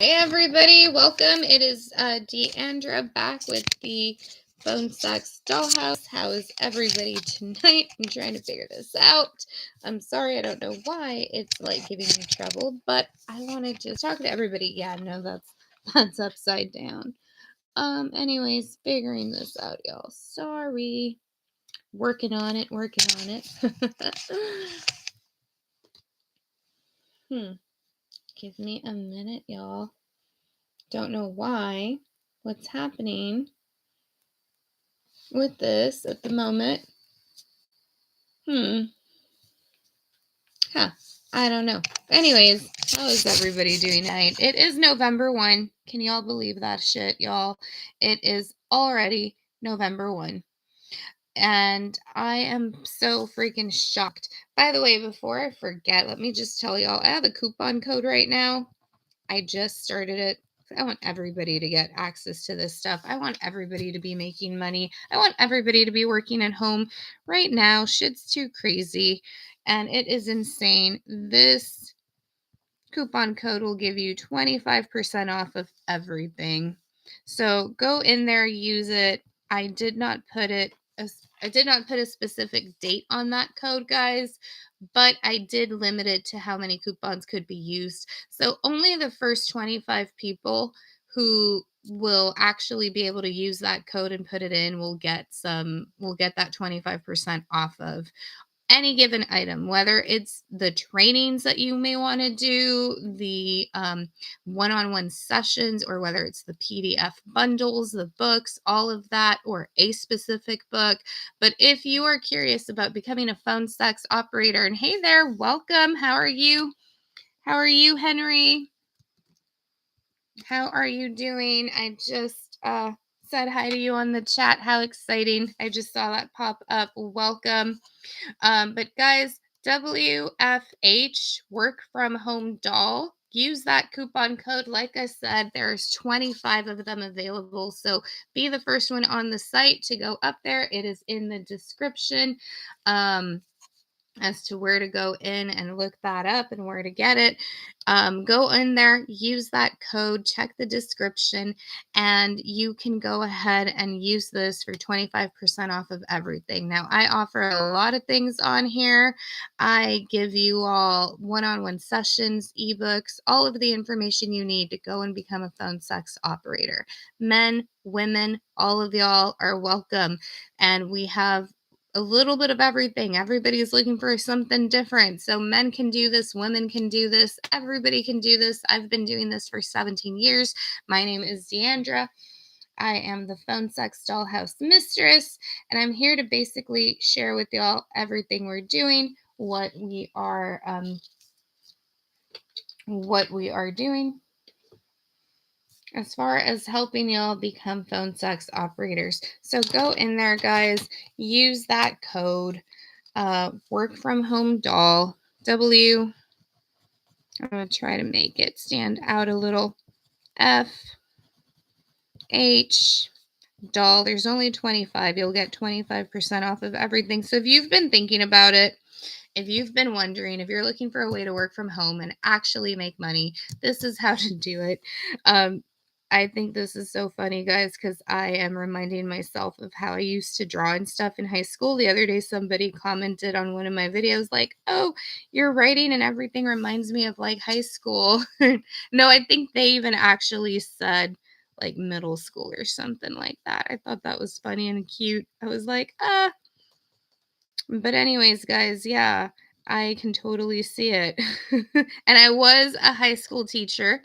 Hey everybody, welcome. It is Diandra back with the Phone Sex Dollhouse. How is everybody tonight? I'm trying to figure this out. I'm sorry, I don't know why it's like giving me trouble, but I wanted to talk to everybody. Yeah, no, that's upside down. Anyways, figuring this out, y'all. Sorry. Working on it. Give me a minute, y'all. Don't know why. What's happening with this at the moment? I don't know. Anyways, how is everybody doing tonight? It is November 1. Can y'all believe that shit, y'all? It is already November 1. And I am so freaking shocked. By the way, before I forget, let me just tell y'all, I have a coupon code right now. I just started it. I want everybody to get access to this stuff. I want everybody to be making money. I want everybody to be working at home. Right now, shit's too crazy and it is insane. This coupon code will give you 25% off of everything. So go in there, use it. I did not put a specific date on that code, guys, but I did limit it to how many coupons could be used. So only the first 25 people who will actually be able to use that code and put it in will get that 25% off of any given item, whether it's the trainings that you may want to do, the one-on-one sessions, or whether it's the PDF bundles, the books, all of that, or a specific book. But if you are curious about becoming a phone sex operator, and hey there, welcome. How are you? How are you, Henry? How are you doing? I just said hi to you on the chat. How exciting. I just saw that pop up. Welcome. But guys, WFH, work from home doll. Use that coupon code. Like I said, there's 25 of them available. So be the first one on the site to go up there. It is in the description. As to where to go in and look that up and where to get it. Go in there, use that code, check the description, and you can go ahead and use this for 25% off of everything. Now, I offer a lot of things on here. I give you all one-on-one sessions, ebooks, all of the information you need to go and become a phone sex operator. Men, women, all of y'all are welcome. And we have a little bit of everything. Everybody's looking for something different. So men can do this, women can do this, everybody can do this. I've been doing this for 17 years. My name is Diandra. I am the Phone Sex Dollhouse Mistress, and I'm here to basically share with y'all everything we're doing, what we are doing as far as helping y'all become phone sex operators. So go in there, guys, use that code, work from home doll, I'm going to try to make it stand out a little, FH doll. There's only 25. You'll get 25% off of everything. So if you've been thinking about it, if you've been wondering, if you're looking for a way to work from home and actually make money, this is how to do it. I think this is so funny, guys, because I am reminding myself of how I used to draw and stuff in high school. The other day, somebody commented on one of my videos like, oh, your writing and everything reminds me of like high school. No, I think they even actually said like middle school or something like that. I thought that was funny and cute. I was like, But anyways, guys, yeah, I can totally see it. And I was a high school teacher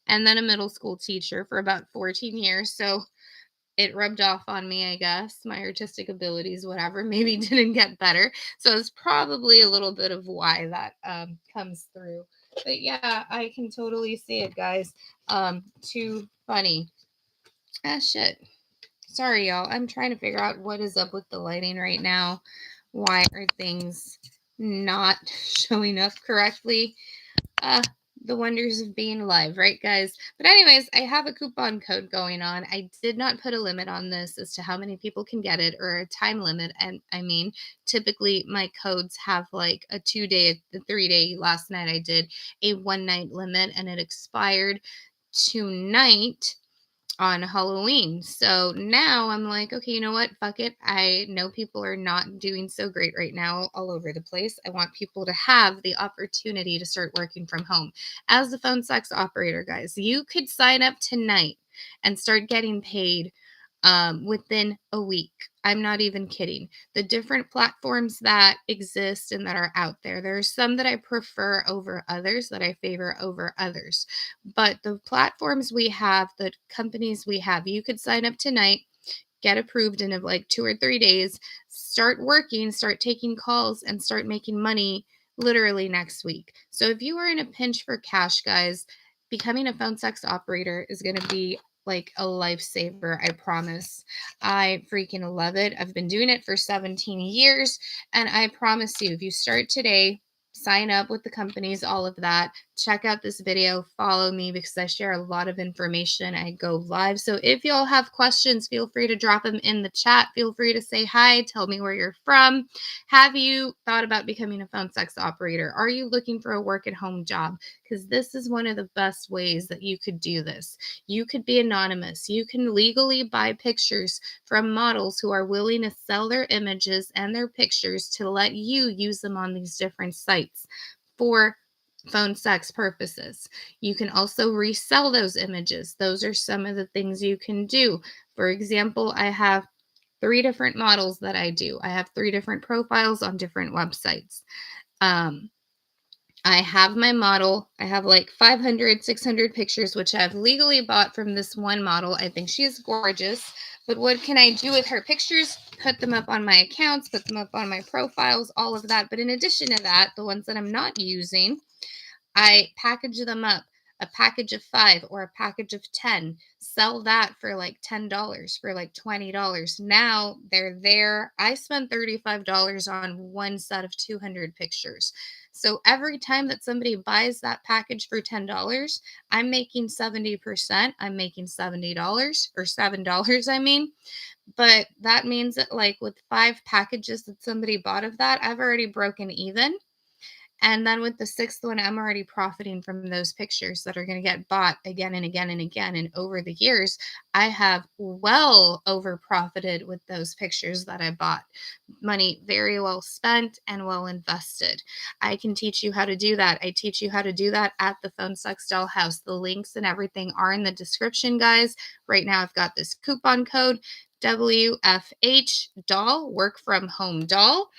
and then a middle school teacher for about 14 years. So it rubbed off on me, I guess. My artistic abilities, whatever, maybe didn't get better. So it's probably a little bit of why that comes through. But yeah, I can totally see it, guys. Too funny. Shit. Sorry, y'all. I'm trying to figure out what is up with the lighting right now. Why are things not showing up correctly? The wonders of being live, right, guys? But anyways, I have a coupon code going on. I did not put a limit on this as to how many people can get it or a time limit. And I mean, typically my codes have like a 2-day, a 3-day. Last night I did a 1-night limit and it expired. tonight on Halloween. So now I'm like, okay, you know what? Fuck it. I know people are not doing so great right now all over the place. I want people to have the opportunity to start working from home. As the phone sex operator, guys, you could sign up tonight and start getting paid within a week. I'm not even kidding. The different platforms that exist and that are out there, there are some that I prefer over others, that I favor over others. But the platforms we have, the companies we have, you could sign up tonight, get approved in like 2 or 3 days, start working, start taking calls, and start making money literally next week. So if you are in a pinch for cash, guys, becoming a phone sex operator is going to be like a lifesaver. I promise. I freaking love it. I've been doing it for 17 years. And I promise you, if you start today, sign up with the companies, all of that. Check out this video, follow me because I share a lot of information. I go live. So if y'all have questions, feel free to drop them in the chat. Feel free to say hi, tell me where you're from. Have you thought about becoming a phone sex operator? Are you looking for a work at home job? Because this is one of the best ways that you could do this. You could be anonymous. You can legally buy pictures from models who are willing to sell their images and their pictures to let you use them on these different sites for phone sex purposes. You can also resell those images. Those are some of the things you can do. For example, I have 3 different models that I do. I have 3 different profiles on different websites. I have my model. I have like 500, 600 pictures, which I've legally bought from this one model. I think she's gorgeous. But what can I do with her pictures? Put them up on my accounts, put them up on my profiles, all of that. But in addition to that, the ones that I'm not using, I package them up, a package of 5 or a package of 10, sell that for like $10, for like $20. Now they're there. I spent $35 on one set of 200 pictures. So every time that somebody buys that package for $10, I'm making 70%. I'm making $70 or $7, I mean. But that means that like with 5 packages that somebody bought of that, I've already broken even. And then with the 6th one, I'm already profiting from those pictures that are going to get bought again and again and again. And over the years, I have well over profited with those pictures that I bought. Money very well spent and well invested. I can teach you how to do that. I teach you how to do that at the Phone Sex Doll House. The links and everything are in the description, guys. Right now, I've got this coupon code WFH doll, work from home doll.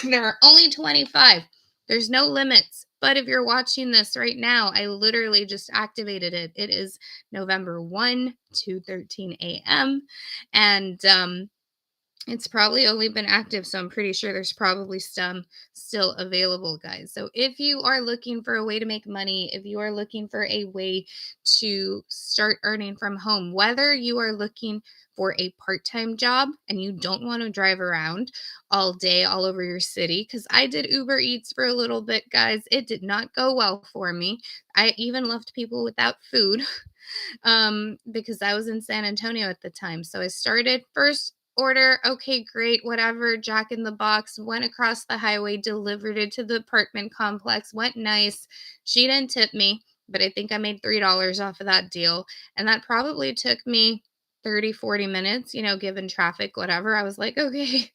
There are only 25. There's no limits. But if you're watching this right now, I literally just activated it. It is November 1, 2:13 a.m. And it's probably only been active, so I'm pretty sure there's probably some still available, guys. So if you are looking for a way to make money, if you are looking for a way to start earning from home, whether you are looking for a part-time job and you don't want to drive around all day all over your city, because I did Uber Eats for a little bit, guys. It did not go well for me. I even left people without food because I was in San Antonio at the time. So I started first order, okay, great, whatever, Jack in the Box, went across the highway, delivered it to the apartment complex, went nice. She didn't tip me, but I think I made $3 off of that deal. And that probably took me 30, 40 minutes, given traffic, whatever. I was like, okay,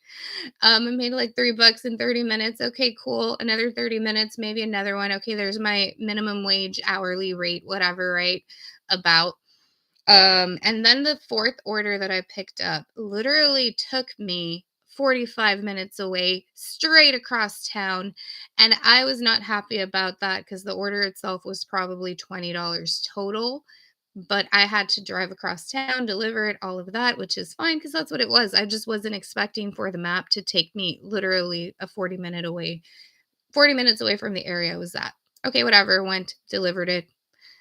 I made like $3 in 30 minutes. Okay, cool. Another 30 minutes, maybe another one. Okay, there's my minimum wage hourly rate, whatever, right? About. And then the 4th order that I picked up literally took me 45 minutes away, straight across town. And I was not happy about that because the order itself was probably $20 total. But I had to drive across town, deliver it, all of that, which is fine because that's what it was. I just wasn't expecting for the map to take me literally a 40 minutes away from the area I was at. Okay, whatever, went, delivered it.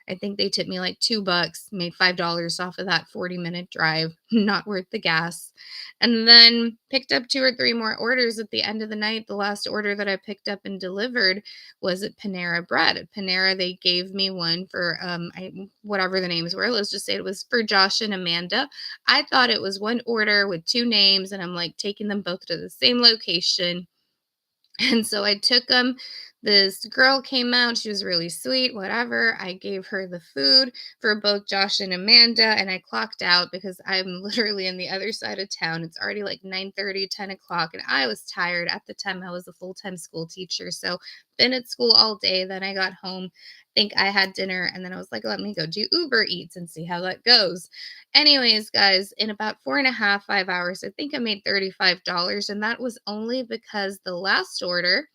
I think they tipped me like $2, made $5 off of that 40-minute drive. Not worth the gas. And then picked up 2 or 3 more orders at the end of the night. The last order that I picked up and delivered was at Panera Bread. At Panera, they gave me one for whatever the names were. Let's just say it was for Josh and Amanda. I thought it was one order with 2 names, and I'm like taking them both to the same location. And so I took them This girl came out. She was really sweet, whatever. I gave her the food for both Josh and Amanda, and I clocked out because I'm literally in the other side of town. It's already like 9:30, 10 o'clock, and I was tired. At the time, I was a full-time school teacher, so been at school all day. Then I got home. Think I had dinner, and then I was like, let me go do Uber Eats and see how that goes. Anyways, guys, in about 4.5, 5 hours, I think I made $35, and that was only because the last order,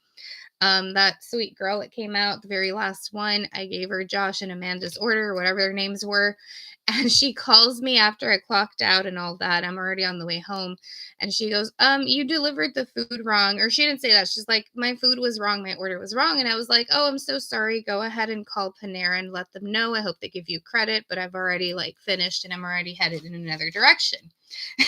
that sweet girl that came out, the very last one, I gave her Josh and Amanda's order, whatever their names were. And she calls me after I clocked out and all that. I'm already on the way home. And she goes, you delivered the food wrong. Or she didn't say that. She's like, my food was wrong. My order was wrong. And I was like, oh, I'm so sorry. Go ahead and call Panera and let them know. I hope they give you credit, but I've already like finished and I'm already headed in another direction.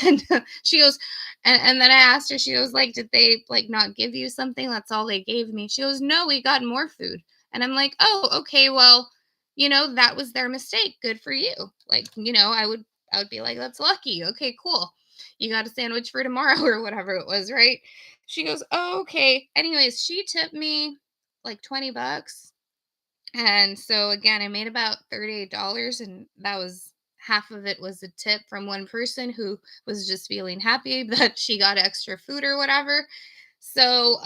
And she goes, and then I asked her, she goes like, did they like not give you something? That's all they gave me. She goes, no, we got more food. And I'm like, oh, okay, well, that was their mistake. Good for you. Like, I would be like, that's lucky. Okay, cool. You got a sandwich for tomorrow or whatever it was, right? She goes, oh, okay. Anyways, she tipped me like $20. And so again, I made about $38, and that was half of it was a tip from one person who was just feeling happy that she got extra food or whatever. So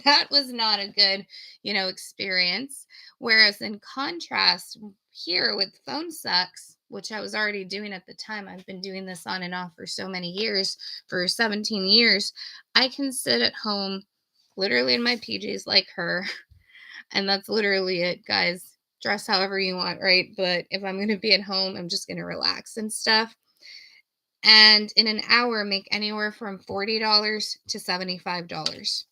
that was not a good, experience. Whereas in contrast, here with phone sex, which I was already doing at the time, I've been doing this on and off for so many years, for 17 years, I can sit at home literally in my PJs like her. And that's literally it, guys. Dress however you want, right? But if I'm going to be at home, I'm just going to relax and stuff. And in an hour, make anywhere from $40 to $75.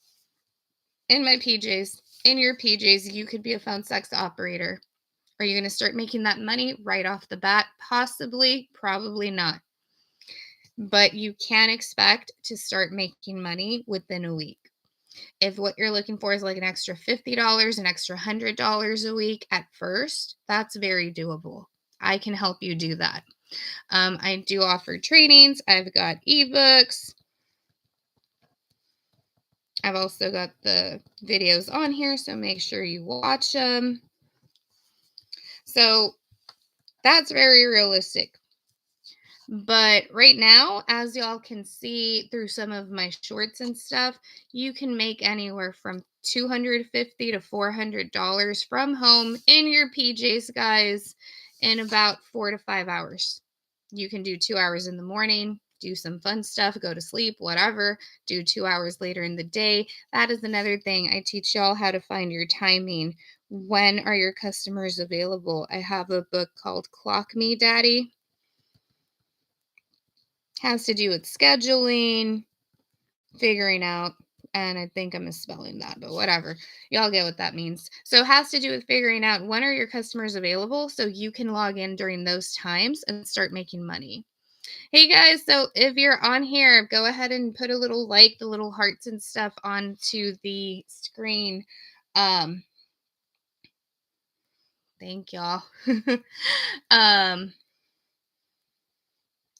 In my PJs, in your PJs, you could be a phone sex operator. Are you going to start making that money right off the bat? Possibly, probably not. But you can expect to start making money within a week. If what you're looking for is like an extra $50, an extra $100 a week at first, that's very doable. I can help you do that. I do offer trainings. I've got ebooks. I've also got the videos on here, so make sure you watch them. So that's very realistic. But right now, as y'all can see through some of my shorts and stuff, you can make anywhere from $250 to $400 from home in your PJs, guys, in about 4 to 5 hours. You can do 2 hours in the morning, do some fun stuff, go to sleep, whatever, do 2 hours later in the day. That is another thing. I teach y'all how to find your timing. When are your customers available? I have a book called Clock Me Daddy. Has to do with scheduling, figuring out, and I think I'm misspelling that, but whatever. Y'all get what that means. So it has to do with figuring out when are your customers available so you can log in during those times and start making money. Hey guys, so if you're on here, go ahead and put a little like, the little hearts and stuff onto the screen. Thank y'all.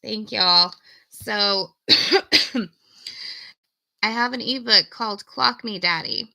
Thank y'all. So I have an ebook called Clock Me Daddy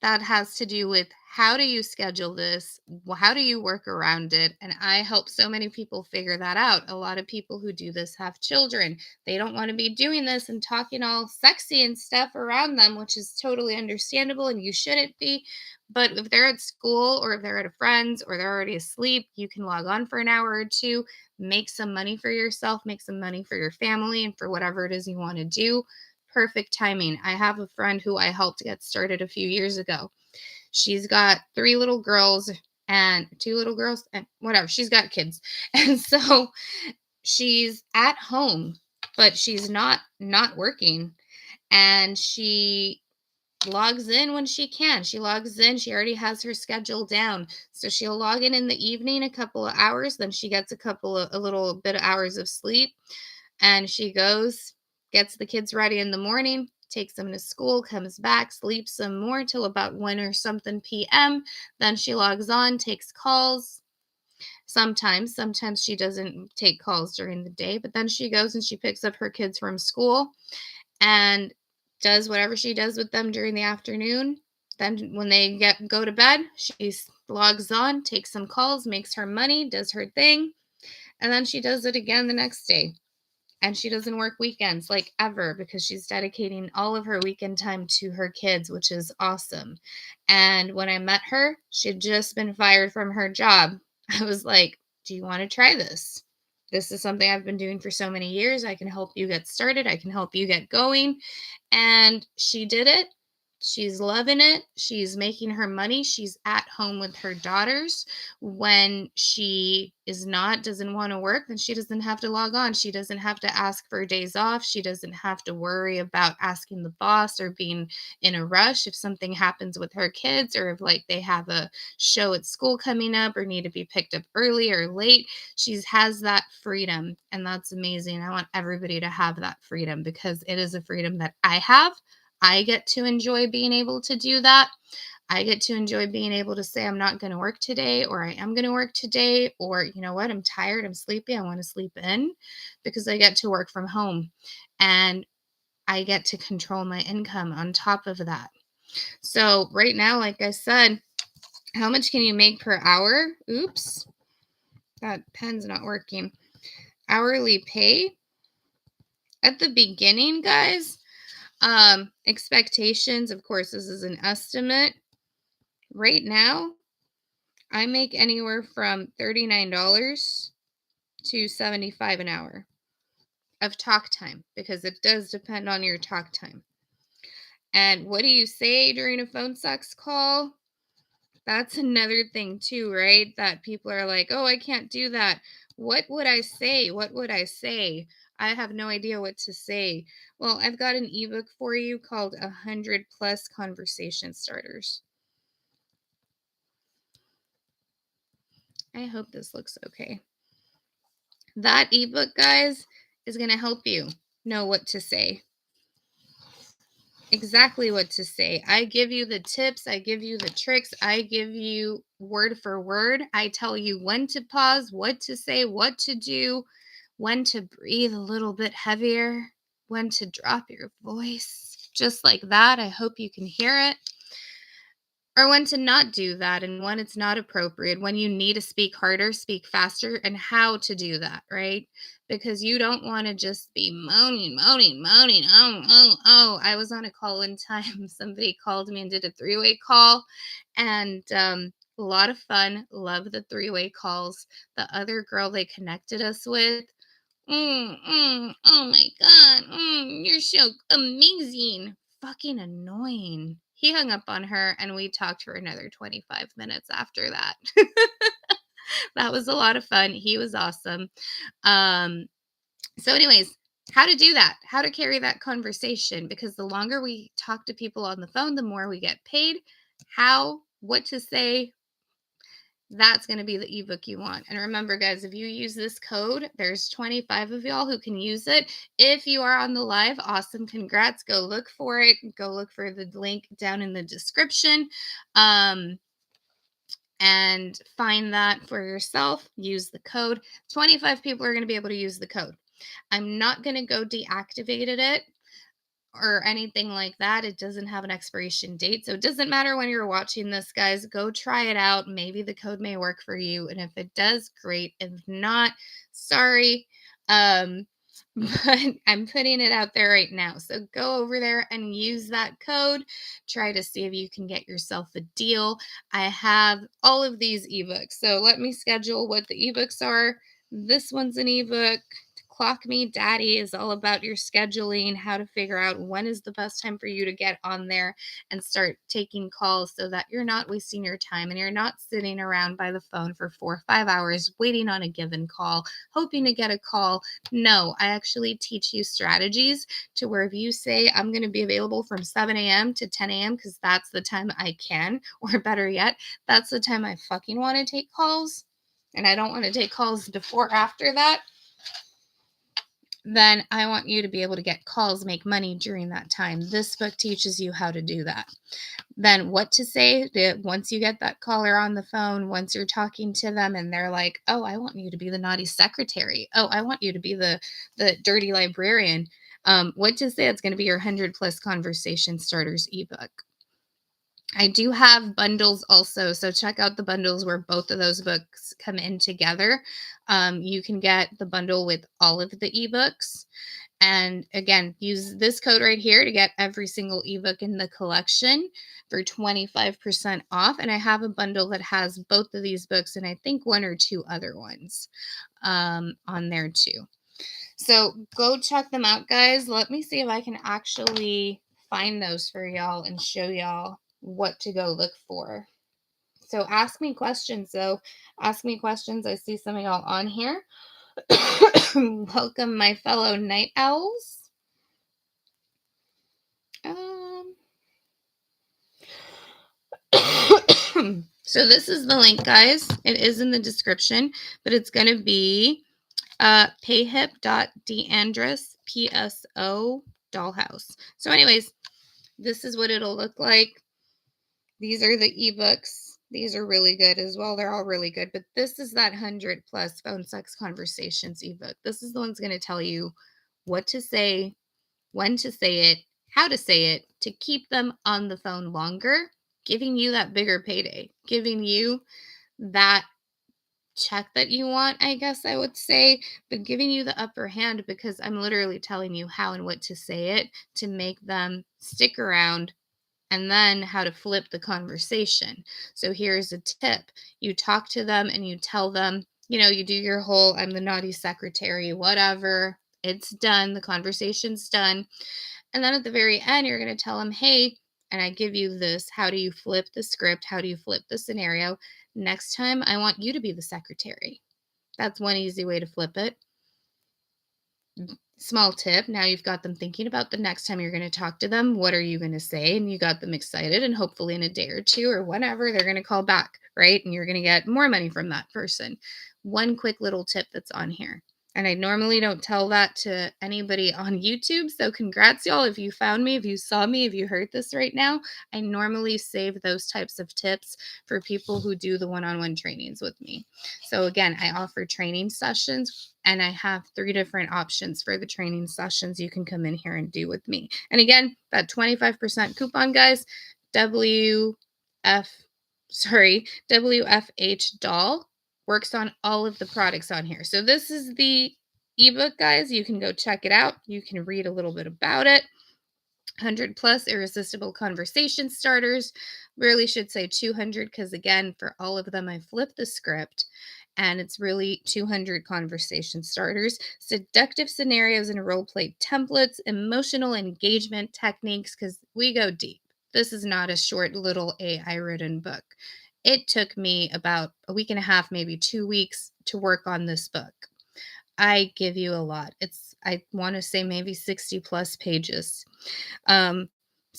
that has to do with how do you schedule this? How do you work around it? And I help so many people figure that out. A lot of people who do this have children. They don't want to be doing this and talking all sexy and stuff around them, which is totally understandable and you shouldn't be. But if they're at school or if they're at a friend's or they're already asleep, you can log on for an hour or two, make some money for yourself, make some money for your family and for whatever it is you want to do. Perfect timing. I have a friend who I helped get started a few years ago. She's got 3 little girls and 2 little girls and whatever. She's got kids. And so she's at home, but she's not working. And she logs in when she can. She logs in. She already has her schedule down. So she'll log in the evening a couple of hours. Then she gets a little bit of hours of sleep. And she goes, gets the kids ready in the morning, takes them to school, comes back, sleeps some more till about 1 or something p.m. Then she logs on, takes calls. Sometimes she doesn't take calls during the day, but then she goes and she picks up her kids from school and does whatever she does with them during the afternoon, Then when they go to bed, she logs on, takes some calls, makes her money, does her thing, and then she does it again the next day. And she doesn't work weekends like ever because she's dedicating all of her weekend time to her kids, which is awesome. And when I met her, she'd just been fired from her job. I was like, "Do you want to try this? This is something I've been doing for so many years. I can help you get started. I can help you get going." And she did it. She's loving it. She's making her money. She's at home with her daughters. When she doesn't want to work, then she doesn't have to log on. She doesn't have to ask for days off. She doesn't have to worry about asking the boss or being in a rush if something happens with her kids, or if like they have a show at school coming up or need to be picked up early or late. She has that freedom, and that's amazing. I want everybody to have that freedom because it is a freedom that I have. I get to enjoy being able to do that. I get to enjoy being able to say, I'm not going to work today, or I am going to work today, or you know what, I'm tired, I'm sleepy, I want to sleep in, because I get to work from home and I get to control my income on top of that. So, right now, like I said, how much can you make per hour? Oops, that pen's not working. Hourly pay at the beginning, guys. Expectations, of course, this is an estimate. Right now, I make anywhere from $39 to $75 an hour of talk time, because it does depend on your talk time. And what do you say during a phone sex call? That's another thing too, right? That people are like, "Oh, I can't do that. What would I say? What would I say? I have no idea what to say." Well, I've got an ebook for you called 100 Plus Conversation Starters. I hope this looks okay. That ebook, guys, is going to help you know what to say. Exactly what to say. I give you the tips, I give you the tricks, I give you word for word. I tell you when to pause, what to say, what to do, when to breathe a little bit heavier, when to drop your voice. Just like that. I hope you can hear it. Or when to not do that, and when it's not appropriate, when you need to speak harder, speak faster, and how to do that, right? Because you don't want to just be moaning, moaning, moaning. Oh, oh, oh. I was on a call one time. Somebody called me and did a three-way call, and a lot of fun. Love the three-way calls. The other girl they connected us with, oh my God, you're so amazing. Fucking annoying. He hung up on her and we talked for another 25 minutes after that. That was a lot of fun. He was awesome. So, anyways, how to do that, how to carry that conversation, because the longer we talk to people on the phone, the more we get paid. What to say, that's going to be the ebook you want. And remember, guys, if you use this code, there's 25 of y'all who can use it. If you are on the live, awesome. Congrats. Go look for it. Go look for the link down in the description. And find that for yourself. Use the code. 25 people are going to be able to use the code. I'm not going to go deactivate it or anything like that. It doesn't have an expiration date. So it doesn't matter when you're watching this, guys. Go try it out. Maybe the code may work for you. And if it does, great. If not, sorry. But I'm putting it out there right now. So go over there and use that code. Try to see if you can get yourself a deal. I have all of these ebooks. So let me schedule what the ebooks are. This one's an ebook. Clock Me Daddy is all about your scheduling, how to figure out when is the best time for you to get on there and start taking calls so that you're not wasting your time and you're not sitting around by the phone for 4 or 5 hours waiting on a given call, hoping to get a call. No, I actually teach you strategies to where if you say, I'm going to be available from 7 a.m. to 10 a.m. because that's the time I can, or better yet, that's the time I fucking want to take calls, and I don't want to take calls before or after that, then I want you to be able to get calls, make money during that time. This book teaches you how to do that. Then what to say once you get that caller on the phone, once you're talking to them and they're like, oh, I want you to be the naughty secretary. Oh, I want you to be the dirty librarian. What to say, it's going to be your 100 Plus Conversation Starters ebook. I do have bundles also, so check out the bundles where both of those books come in together. You can get the bundle with all of the ebooks. And again, use this code right here to get every single ebook in the collection for 25% off. And I have a bundle that has both of these books and I think one or two other ones on there too. So go check them out, guys. Let me see if I can actually find those for y'all and show y'all what to go look for. So ask me questions, though. Ask me questions. I see some of y'all on here. Welcome, my fellow night owls. So this is the link, guys. It is in the description, but it's going to be payhip.diandras, PSO, dollhouse. So anyways, this is what it'll look like. These are the ebooks. These are really good as well. They're all really good, but this is that 100 plus phone sex conversations ebook. This is the one's going to tell you what to say, when to say it, how to say it, to keep them on the phone longer, giving you that bigger payday, giving you that check that you want, I guess I would say, but giving you the upper hand because I'm literally telling you how and what to say it to make them stick around, and then how to flip the conversation. So here's a tip. You talk to them and you tell them, you do your whole I'm the naughty secretary, whatever. It's done. The conversation's done. And then at the very end, you're going to tell them, hey, and I give you this. How do you flip the script? How do you flip the scenario? Next time, I want you to be the secretary. That's one easy way to flip it. Small tip. Now you've got them thinking about the next time you're going to talk to them. What are you going to say? And you got them excited. And hopefully in a day or two or whenever, they're going to call back, right? And you're going to get more money from that person. One quick little tip that's on here. And I normally don't tell that to anybody on YouTube. So congrats, y'all. If you found me, if you saw me, if you heard this right now, I normally save those types of tips for people who do the one-on-one trainings with me. So again, I offer training sessions and I have 3 different options for the training sessions you can come in here and do with me. And again, that 25% coupon, guys, WFH doll works on all of the products on here. So this is the ebook, guys. You can go check it out. You can read a little bit about it. 100 plus irresistible conversation starters. Really should say 200 because again, for all of them, I flipped the script and it's really 200 conversation starters, seductive scenarios and role play templates, emotional engagement techniques, because we go deep. This is not a short little AI written book. It took me about a week and a half, maybe 2 weeks to work on this book. I give you a lot. I want to say maybe 60 plus pages. So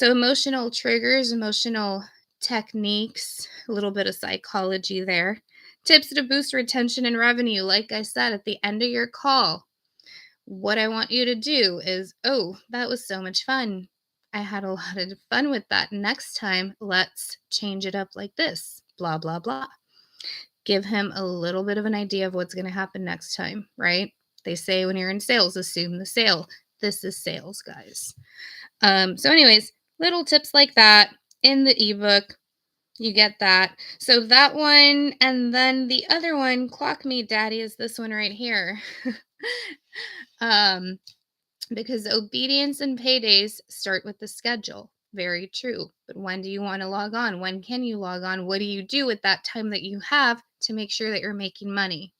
emotional triggers, emotional techniques, a little bit of psychology there. Tips to boost retention and revenue. Like I said, at the end of your call, what I want you to do is, oh, that was so much fun. I had a lot of fun with that. Next time, let's change it up like this, blah, blah, blah. Give him a little bit of an idea of what's going to happen next time, right? They say when you're in sales, assume the sale. This is sales, guys. So anyways, little tips like that in the ebook. You get that. So that one, and then the other one, Clock Me Daddy, is this one right here. Because obedience and paydays start with the schedule. Very true. But when do you want to log on? When can you log on? What do you do with that time that you have to make sure that you're making money?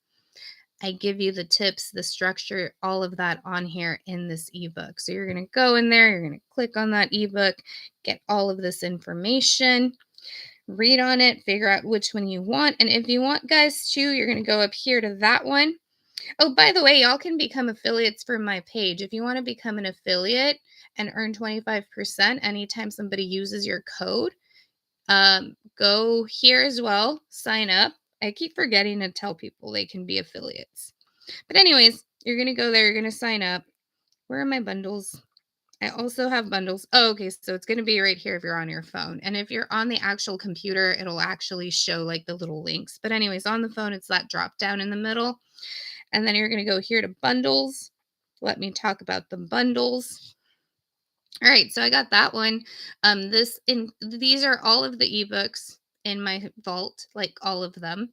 I give you the tips, the structure, all of that on here in this ebook. So you're going to go in there, you're going to click on that ebook, get all of this information, read on it, figure out which one you want. And if you want, guys, too, you're going to go up here to that one. Oh, by the way, y'all can become affiliates for my page. If you want to become an affiliate and earn 25% anytime somebody uses your code, go here as well, sign up. I keep forgetting to tell people they can be affiliates. But anyways, you're going to go there. You're going to sign up. Where are my bundles? I also have bundles. Oh, okay. So it's going to be right here if you're on your phone. And if you're on the actual computer, it'll actually show like the little links. But anyways, on the phone, it's that drop down in the middle. And then you're going to go here to bundles. Let me talk about the bundles. All right, so I got that one. These are all of the ebooks in my vault, like all of them.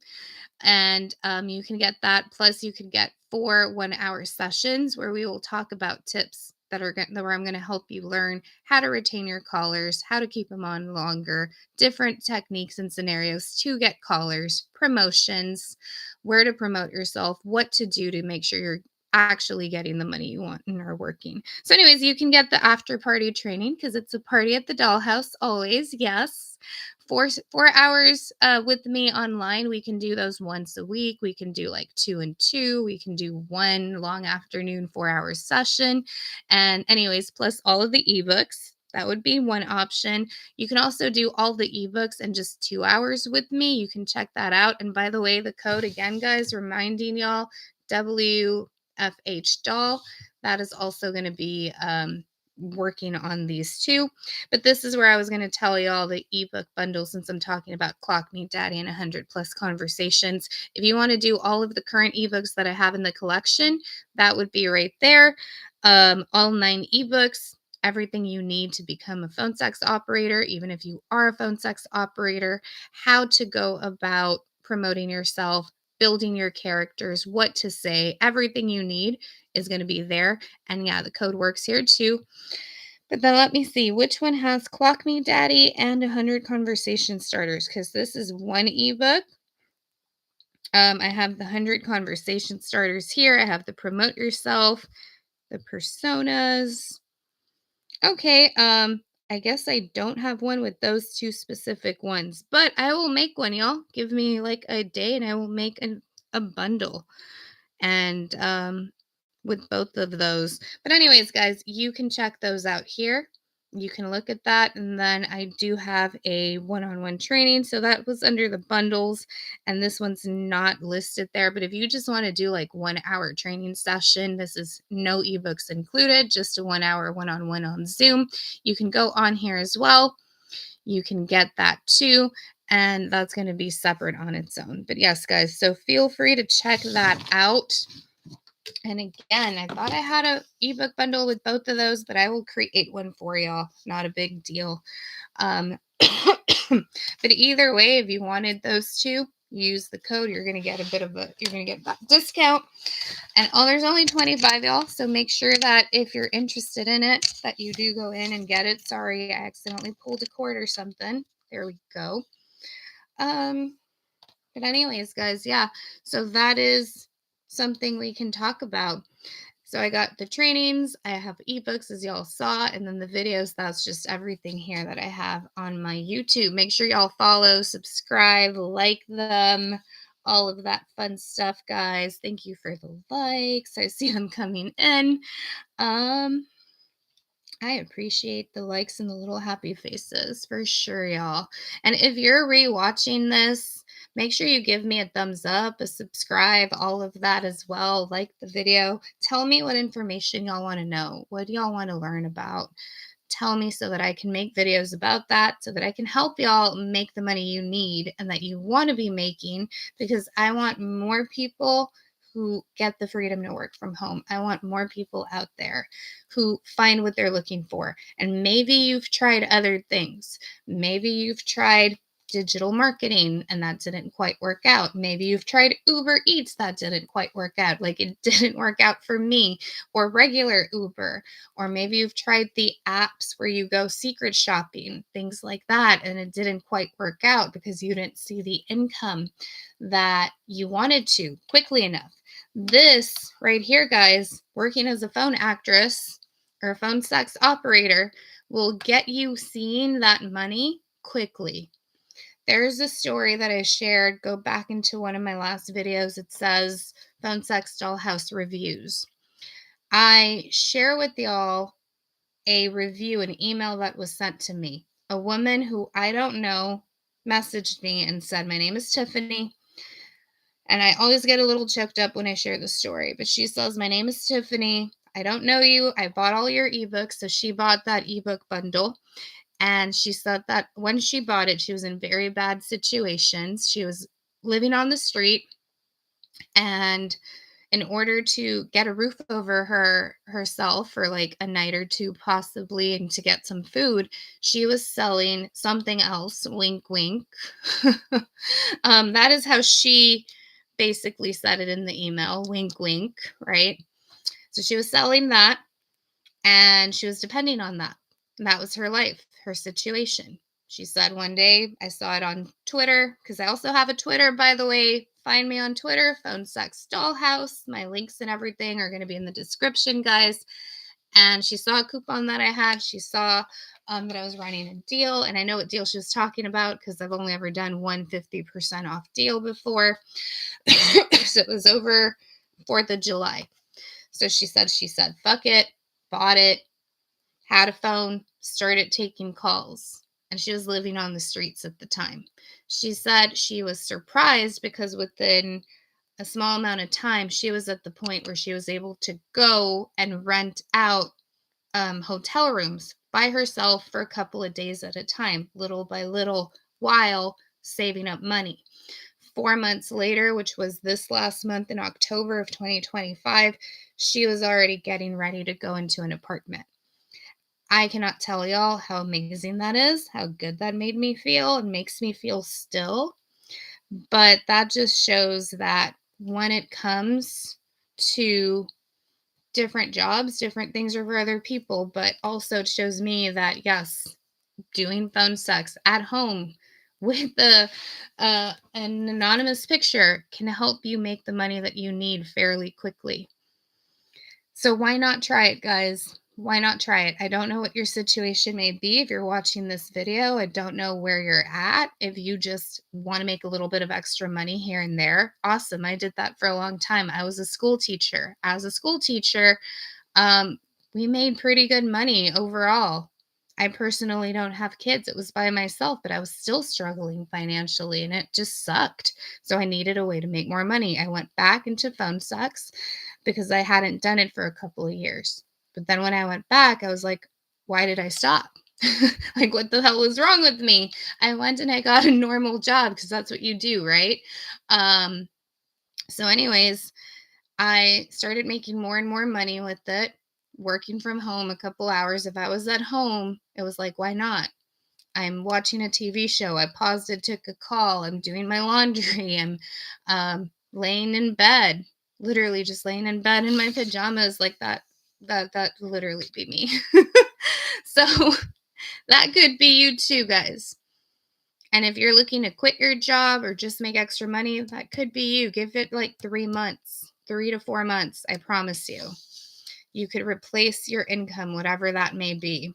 And you can get that. Plus, you can get 4 1-hour sessions where we will talk about tips where I'm going to help you learn how to retain your callers, how to keep them on longer, different techniques and scenarios to get callers, promotions, where to promote yourself, what to do to make sure you're actually getting the money you want and are working. So, anyways, you can get the after party training because it's a party at the dollhouse always. Yes. 4 hours with me online. We can do those once a week. We can do like 2 and 2. We can do one long afternoon 4 hour session. And anyways, plus all of the ebooks. That would be one option. You can also do all the ebooks in just 2 hours with me. You can check that out. And by the way, the code again, guys, reminding y'all, WFH doll. That is also going to be working on these too. But this is where I was going to tell you all the ebook bundle since I'm talking about Clock Me Daddy and 100 plus conversations. If you want to do all of the current ebooks that I have in the collection, that would be right there. All 9 ebooks, everything you need to become a phone sex operator, even if you are a phone sex operator, how to go about promoting yourself, building your characters, what to say, everything you need is going to be there. And yeah, the code works here too. But then let me see which one has Clock Me Daddy and 100 conversation starters because this is one ebook. I have the 100 conversation starters here. I have the promote yourself, the personas. Okay, I guess I don't have one with those 2 specific ones, but I will make one, y'all. Give me like a day and I will make a bundle. And with both of those. But anyways, guys, you can check those out here. You can look at that. And then I do have a one-on-one training. So that was under the bundles. And this one's not listed there. But if you just want to do like 1 hour training session, this is no ebooks included, just a 1 hour one-on-one on Zoom. You can go on here as well. You can get that too. And that's going to be separate on its own. But yes, guys, so feel free to check that out. And again, I thought I had a ebook bundle with both of those, but I will create one for y'all. Not a big deal. But either way, if you wanted those two, use the code. You're gonna get that discount. And there's only 25, y'all. So make sure that if you're interested in it, that you do go in and get it. Sorry, I accidentally pulled a cord or something. There we go. But anyways, guys, yeah. So that is something we can talk about. So I got the trainings, I have ebooks as y'all saw, and then the videos. That's just everything here that I have on my YouTube. Make sure y'all follow, subscribe, like them, all of that fun stuff, guys. Thank you for the likes. I see them coming in. I appreciate the likes and the little happy faces for sure, y'all. And if you're rewatching this, make sure you give me a thumbs up, a subscribe, all of that as well. Like the video. Tell me what information y'all want to know. What do y'all want to learn about? Tell me so that I can make videos about that, so that I can help y'all make the money you need and that you want to be making, because I want more people who get the freedom to work from home. I want more people out there who find what they're looking for. And maybe you've tried other things. Maybe you've tried digital marketing and that didn't quite work out. Maybe you've tried Uber Eats, that didn't quite work out. Like it didn't work out for me, or regular Uber. Or maybe you've tried the apps where you go secret shopping, things like that, and it didn't quite work out because you didn't see the income that you wanted to quickly enough. This right here, guys, working as a phone actress or a phone sex operator will get you seeing that money quickly. There's a story that I shared. Go back into one of my last videos. It says Phone Sex Dollhouse Reviews. I share with y'all a review, an email that was sent to me. A woman who I don't know messaged me and said, "My name is Tiffany." And I always get a little choked up when I share the story. But she says, "My name is Tiffany. I don't know you. I bought all your ebooks." So she bought that ebook bundle. And she said that when she bought it, she was in very bad situations. She was living on the street and in order to get a roof over herself for like a night or two possibly and to get some food, she was selling something else, wink wink. That is how she basically said it in the email, wink wink, right? So she was selling that and she was depending on that. And that was her life, her situation. She said one day, I saw it on Twitter, because I also have a Twitter, by the way. Find me on Twitter, Phone Sex Dollhouse. My links and everything are going to be in the description, guys. And she saw a coupon that I had. She saw that I was running a deal. And I know what deal she was talking about because I've only ever done 150% off deal before. So it was over 4th of July. So she said, fuck it, bought it, had a phone, started taking calls, and she was living on the streets at the time. She said she was surprised because within a small amount of time, she was at the point where she was able to go and rent out hotel rooms by herself for a couple of days at a time, little by little, while saving up money. 4 months later, which was this last month in October of 2025, she was already getting ready to go into an apartment. I cannot tell y'all how amazing that is, how good that made me feel and makes me feel still. But that just shows that when it comes to different jobs, different things are for other people, but also it shows me that yes, doing phone sex at home with an anonymous picture can help you make the money that you need fairly quickly. So why not try it, guys? Why not try it? I don't know what your situation may be if you're watching this video. I don't know where you're at. If you just want to make a little bit of extra money here and there, awesome. I did that for a long time. I was a school teacher. As a school teacher, we made pretty good money overall. I personally don't have kids. It was by myself, but I was still struggling financially and it just sucked. So I needed a way to make more money. I went back into phone sex because I hadn't done it for a couple of years. But then when I went back, I was like, why did I stop? Like, what the hell was wrong with me? I went and I got a normal job because that's what you do, right? So, anyways, I started making more and more money with it, working from home a couple hours. If I was at home, it was like, why not? I'm watching a TV show. I paused it, took a call. I'm doing my laundry. I'm laying in bed, literally just laying in bed in my pajamas like that. That literally be me. So that could be you too, guys. And if you're looking to quit your job or just make extra money, that could be you. Give it like 3 months, 3 to 4 months. I promise you. You could replace your income, whatever that may be,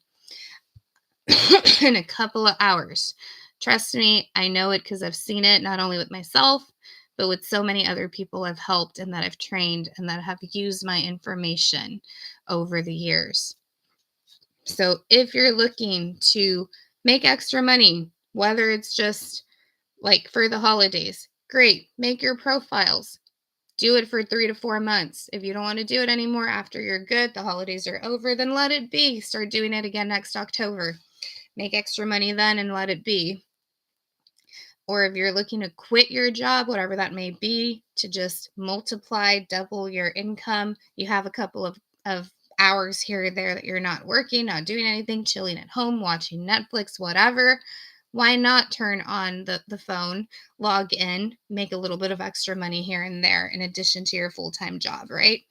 in a couple of hours. Trust me, I know it because I've seen it not only with myself, but with so many other people I've helped and that I've trained and that have used my information over the years. So if you're looking to make extra money, whether it's just like for the holidays, great, make your profiles. Do it for 3 to 4 months. If you don't want to do it anymore after you're good, the holidays are over, then let it be. Start doing it again next October. Make extra money then and let it be. Or if you're looking to quit your job, whatever that may be, to just multiply, double your income, you have a couple of hours here or there that you're not working, not doing anything, chilling at home, watching Netflix, whatever. Why not turn on the phone, log in, make a little bit of extra money here and there in addition to your full-time job, right?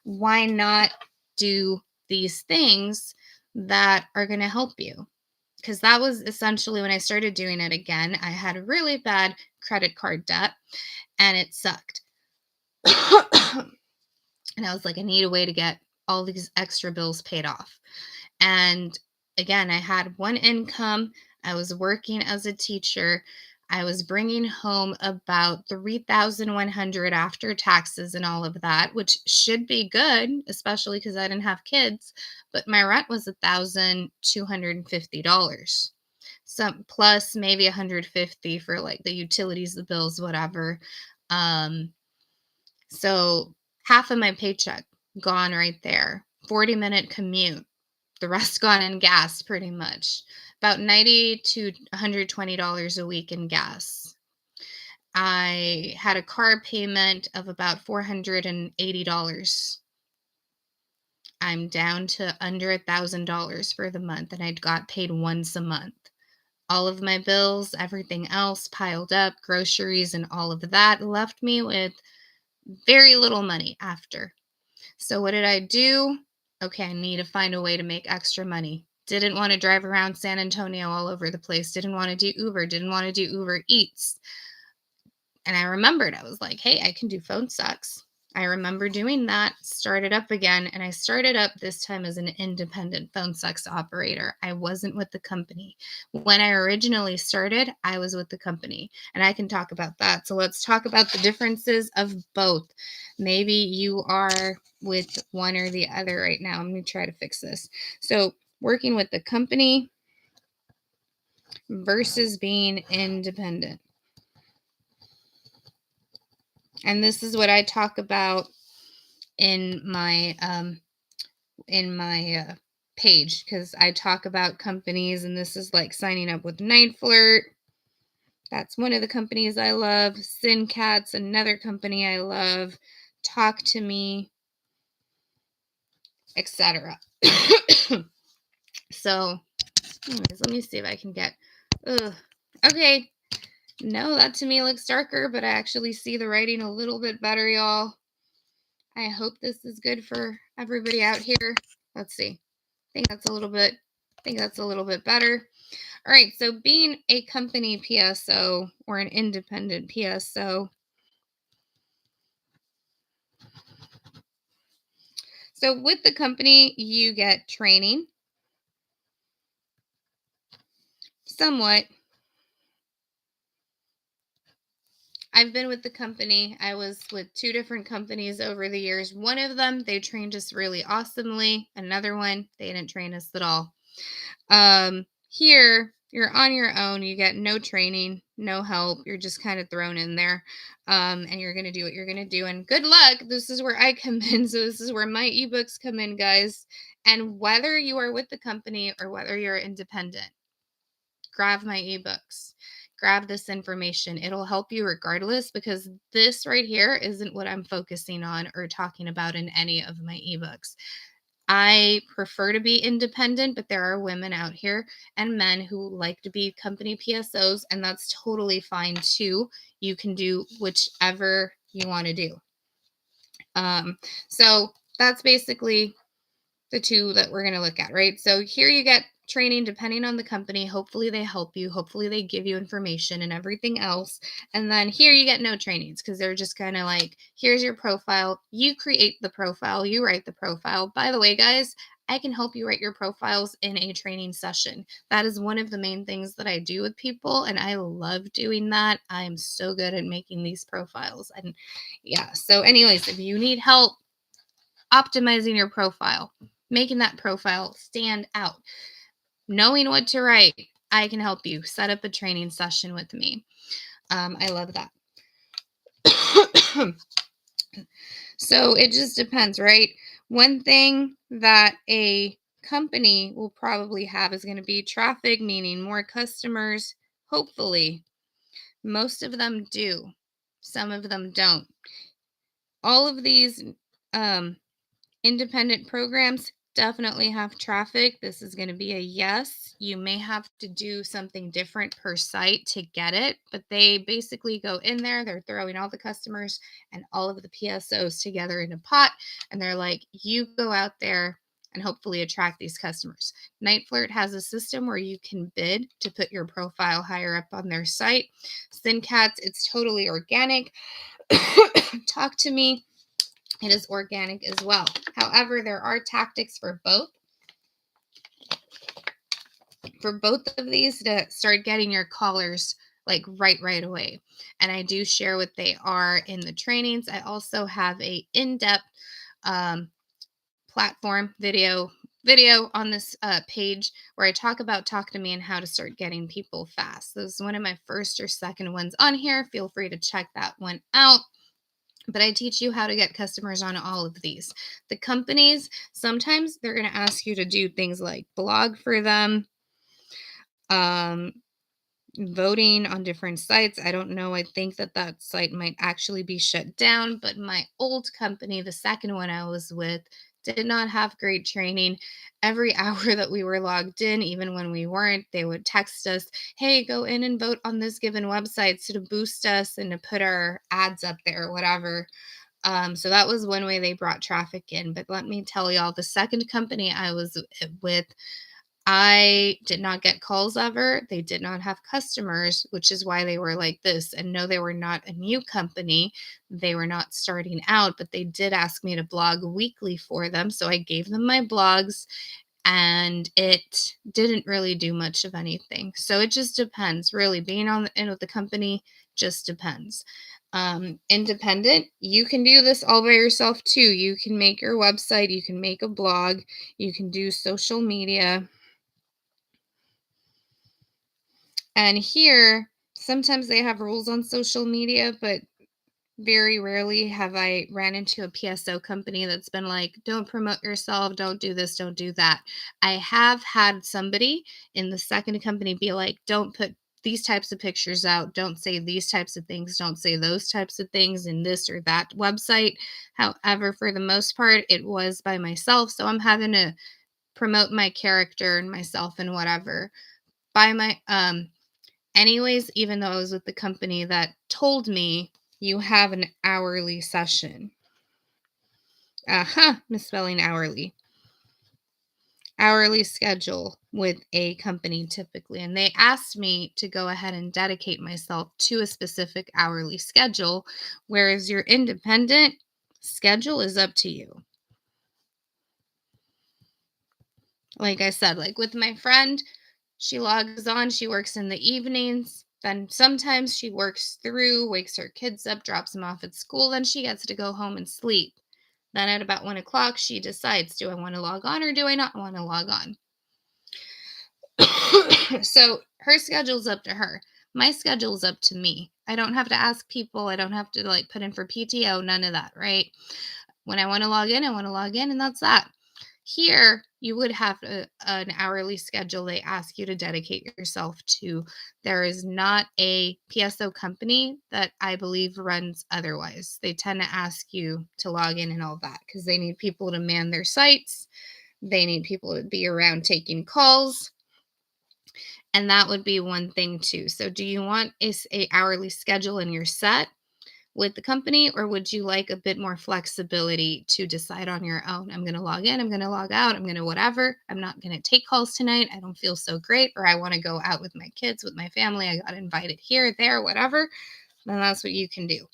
Why not do these things that are going to help you? Because that was essentially when I started doing it again. I had really bad credit card debt and it sucked. And I was like, I need a way to get all these extra bills paid off. And again, I had one income. I was working as a teacher. I was bringing home about 3,100 after taxes and all of that, which should be good, especially because I didn't have kids. But my rent was $1,250. Some plus maybe 150 for like the utilities, the bills, whatever. So half of my paycheck gone right there. 40-minute commute. The rest gone in gas pretty much. About $90 to $120 a week in gas. I had a car payment of about $480. I'm down to under $1,000 for the month, and I got paid once a month. All of my bills, everything else piled up, groceries and all of that left me with very little money after. So what did I do? Okay, I need to find a way to make extra money. Didn't want to drive around San Antonio all over the place. Didn't want to do Uber. Didn't want to do Uber Eats. And I remembered, I was like, hey, I can do phone sex. I remember doing that, started up again, and I started up this time as an independent phone sex operator. I wasn't with the company. When I originally started, I was with the company, and I can talk about that. So let's talk about the differences of both. Maybe you are with one or the other right now. I'm going to try to fix this. So working with the company versus being independent. And this is what I talk about in my page, because I talk about companies, and this is like signing up with Night Flirt. That's one of the companies I love. SynCat's another company I love. Talk to Me, etc. So, anyways, let me see if I can get. Okay. No, that to me looks darker, but I actually see the writing a little bit better, y'all. I hope this is good for everybody out here. Let's see. I think that's a little bit better. All right, so being a company PSO or an independent PSO. So with the company, you get training, somewhat. I've been with the company. I was with 2 different companies over the years. One of them, they trained us really awesomely. Another one, they didn't train us at all. Here, you're on your own. You get no training, no help. You're just kind of thrown in there. And you're going to do what you're going to do. And good luck. This is where I come in. So this is where my ebooks come in, guys. And whether you are with the company or whether you're independent, grab my ebooks. Grab this information. It'll help you regardless, because this right here isn't what I'm focusing on or talking about in any of my ebooks. I prefer to be independent, but there are women out here and men who like to be company PSOs, and that's totally fine too. You can do whichever you want to do. So that's basically the two that we're going to look at, right? So here you get training depending on the company. Hopefully they help you. Hopefully they give you information and everything else. And then here you get no trainings, because they're just kind of like, here's your profile. You create the profile. You write the profile. By the way, guys, I can help you write your profiles in a training session. That is one of the main things that I do with people, and I love doing that. I am so good at making these profiles. And yeah, so anyways, if you need help optimizing your profile, making that profile stand out, knowing what to write, I can help you set up a training session with me. I love that. So it just depends, right? One thing that a company will probably have is going to be traffic, meaning more customers. Hopefully, most of them do. Some of them don't. All of these independent programs definitely have traffic. This is going to be a yes. You may have to do something different per site to get it, but they basically go in there, they're throwing all the customers and all of the PSOs together in a pot, and they're like, you go out there and hopefully attract these customers. Night Flirt has a system where you can bid to put your profile higher up on their site. SynCats, it's totally organic. Talk to Me, it is organic as well. However, there are tactics for both. For both of these to start getting your callers like right away. And I do share what they are in the trainings. I also have a in-depth platform video on this page where I talk about Talk to Me and how to start getting people fast. This is one of my first or second ones on here. Feel free to check that one out. But I teach you how to get customers on all of these. The companies, sometimes they're going to ask you to do things like blog for them, voting on different sites. I don't know. I think that site might actually be shut down. But my old company, the second one I was with, did not have great training. Every hour that we were logged in, even when we weren't, they would text us, hey, go in and vote on this given website, so to boost us and to put our ads up there or whatever. So that was one way they brought traffic in. But let me tell y'all, the second company I was with, I did not get calls ever. They did not have customers, which is why they were like this. And no, they were not a new company. They were not starting out, but they did ask me to blog weekly for them. So I gave them my blogs, and it didn't really do much of anything. So it just depends, really. Being on the end of the company just depends. Independent, you can do this all by yourself too. You can make your website, you can make a blog, you can do social media. And here, sometimes they have rules on social media, but very rarely have I ran into a PSO company that's been like, don't promote yourself, don't do this, don't do that. I have had somebody in the second company be like, don't put these types of pictures out, don't say these types of things, don't say those types of things in this or that website. However, for the most part, it was by myself. So I'm having to promote my character and myself and whatever by my anyways, even though I was with the company that told me you have an hourly session. Misspelling hourly. Hourly schedule with a company typically. And they asked me to go ahead and dedicate myself to a specific hourly schedule, whereas your independent schedule is up to you. Like I said, like with my friend, she logs on, she works in the evenings. Then sometimes she works through, wakes her kids up, drops them off at school. Then she gets to go home and sleep. Then at about 1 o'clock, she decides, do I want to log on or do I not want to log on? So her schedule's up to her. My schedule's up to me. I don't have to ask people. I don't have to like put in for PTO, none of that, right? When I want to log in, I want to log in, and that's that. Here, you would have an hourly schedule they ask you to dedicate yourself to. There is not a PSO company that I believe runs otherwise. They tend to ask you to log in and all that because they need people to man their sites. They need people to be around taking calls. And that would be one thing too. So do you want a hourly schedule in your set with the company, or would you like a bit more flexibility to decide on your own? I'm going to log in, I'm going to log out, I'm going to whatever. I'm not going to take calls tonight. I don't feel so great, or I want to go out with my kids, with my family. I got invited here, there, whatever. Then that's what you can do.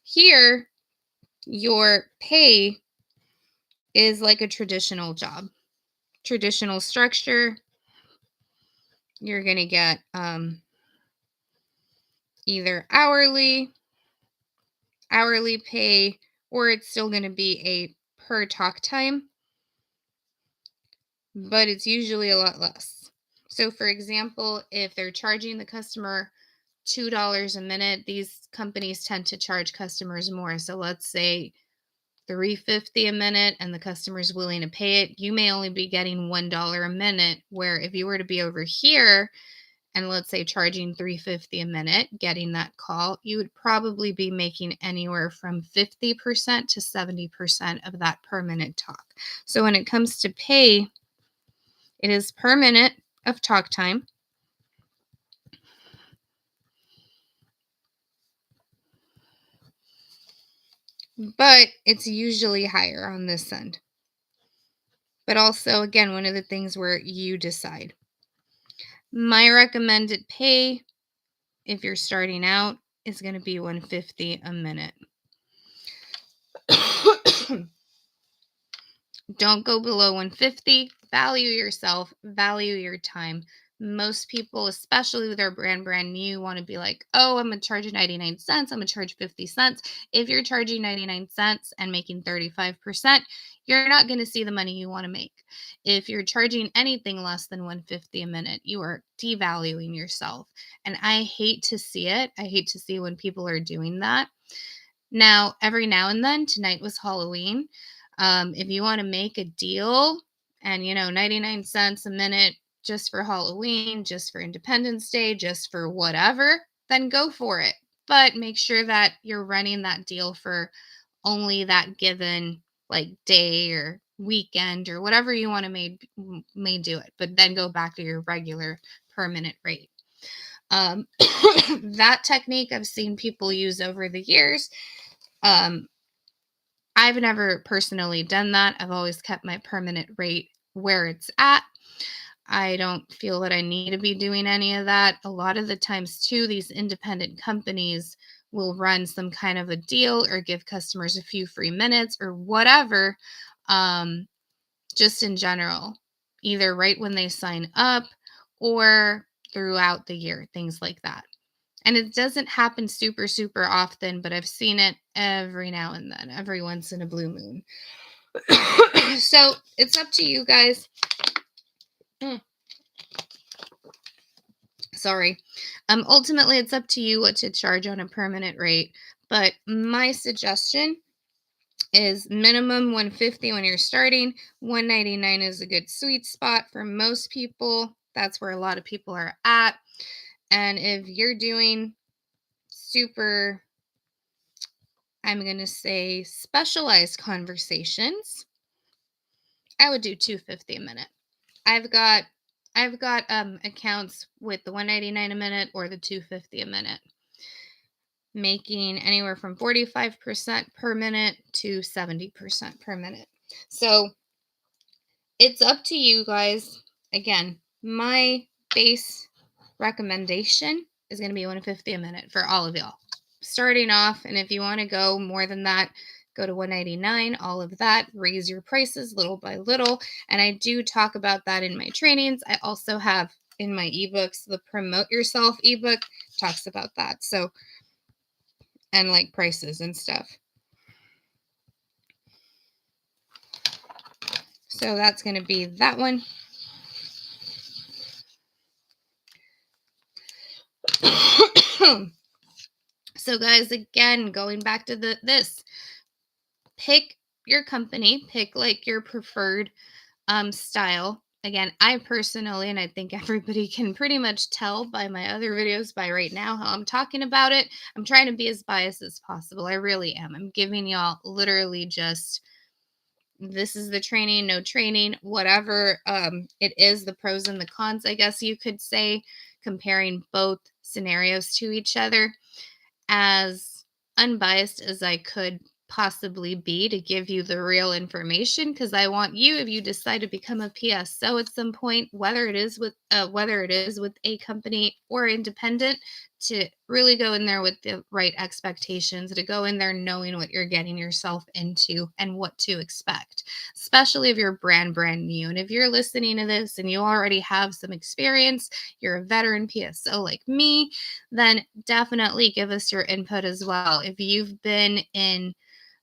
Here, your pay is like a traditional job, traditional structure. You're going to get either hourly pay, or it's still going to be a per talk time, but it's usually a lot less. So for example, if they're charging the customer $2 a minute, these companies tend to charge customers more. So let's say $3.50 a minute and the customer's willing to pay it, you may only be getting $1 a minute, where if you were to be over here and let's say charging $3.50 a minute, getting that call, you would probably be making anywhere from 50% to 70% of that per minute talk. So when it comes to pay, it is per minute of talk time. But it's usually higher on this end. But also, again, one of the things where you decide. My recommended pay, if you're starting out, is going to be $150 a minute. Don't go below 150. Value yourself, value your time. Most people, especially with their brand new, want to be like, oh, I'm going to charge 99 cents. I'm going to charge 50 cents. If you're charging 99 cents and making 35%, you're not going to see the money you want to make. If you're charging anything less than 150 a minute, you are devaluing yourself. And I hate to see it. I hate to see when people are doing that. Now, every now and then, tonight was Halloween. If you want to make a deal and, 99 cents a minute just for Halloween, just for Independence Day, just for whatever, then go for it. But make sure that you're running that deal for only that given like day or weekend or whatever you want to may do it, but then go back to your regular permanent rate. That technique I've seen people use over the years. I've never personally done that. I've always kept my permanent rate where it's at. I don't feel that I need to be doing any of that. A lot of the times, too, these independent companies will run some kind of a deal or give customers a few free minutes or whatever, just in general, either right when they sign up or throughout the year, things like that. And it doesn't happen super, super often, but I've seen it every now and then, every once in a blue moon. So it's up to you guys. Sorry. Ultimately, it's up to you what to charge on a permanent rate. But my suggestion is minimum 150 when you're starting. 199 is a good sweet spot for most people. That's where a lot of people are at. And if you're doing super, I'm going to say specialized conversations, I would do 250 a minute. I've got accounts with the 199 a minute or the 250 a minute, making anywhere from 45% per minute to 70% per minute. So it's up to you guys. Again, my base recommendation is going to be 150 a minute for all of y'all starting off. And if you want to go more than that, go to 199, all of that, raise your prices little by little. And I do talk about that in my trainings. I also have in my ebooks, the Promote Yourself ebook talks about that. So, and like prices and stuff. So that's going to be that one. So guys, again, going back to this, pick your company, pick like your preferred style. Again, I personally, and I think everybody can pretty much tell by my other videos by right now how I'm talking about it. I'm trying to be as biased as possible. I really am. I'm giving y'all literally just, this is the training, no training, whatever. It is the pros and the cons, I guess you could say, comparing both scenarios to each other as unbiased as I could possibly be to give you the real information, because I want you, if you decide to become a PSO at some point, whether it is with a company or independent, to really go in there with the right expectations, to go in there knowing what you're getting yourself into and what to expect, especially if you're brand new. And if you're listening to this and you already have some experience, you're a veteran PSO like me, then definitely give us your input as well. If you've been in